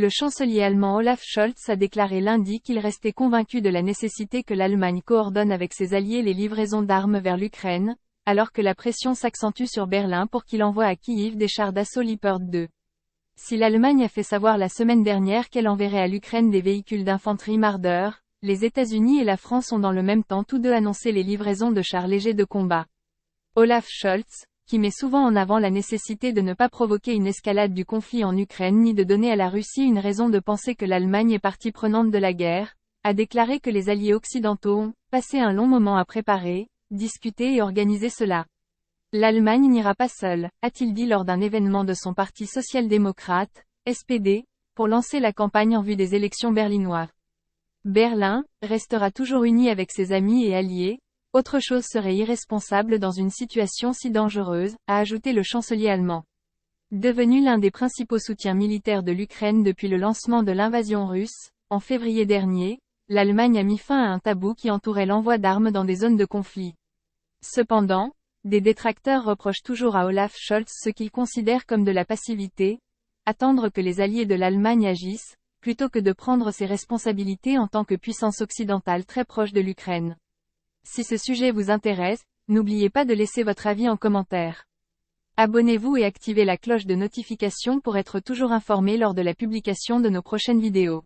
Le chancelier allemand Olaf Scholz a déclaré lundi qu'il restait convaincu de la nécessité que l'Allemagne coordonne avec ses alliés les livraisons d'armes vers l'Ukraine, alors que la pression s'accentue sur Berlin pour qu'il envoie à Kiev des chars d'assaut Leopard 2. Si l'Allemagne a fait savoir la semaine dernière qu'elle enverrait à l'Ukraine des véhicules d'infanterie Marder, les États-Unis et la France ont dans le même temps tous deux annoncé les livraisons de chars légers de combat. Olaf Scholz, qui met souvent en avant la nécessité de ne pas provoquer une escalade du conflit en Ukraine ni de donner à la Russie une raison de penser que l'Allemagne est partie prenante de la guerre, a déclaré que les alliés occidentaux ont passé un long moment à préparer, discuter et organiser cela. L'Allemagne n'ira pas seule, a-t-il dit lors d'un événement de son parti social-démocrate, SPD, pour lancer la campagne en vue des élections berlinoises. Berlin restera toujours uni avec ses amis et alliés. Autre chose serait irresponsable dans une situation si dangereuse, a ajouté le chancelier allemand. Devenu l'un des principaux soutiens militaires de l'Ukraine depuis le lancement de l'invasion russe, en février dernier, l'Allemagne a mis fin à un tabou qui entourait l'envoi d'armes dans des zones de conflit. Cependant, des détracteurs reprochent toujours à Olaf Scholz ce qu'ils considèrent comme de la passivité, attendre que les alliés de l'Allemagne agissent, plutôt que de prendre ses responsabilités en tant que puissance occidentale très proche de l'Ukraine. Si ce sujet vous intéresse, n'oubliez pas de laisser votre avis en commentaire. Abonnez-vous et activez la cloche de notification pour être toujours informé lors de la publication de nos prochaines vidéos.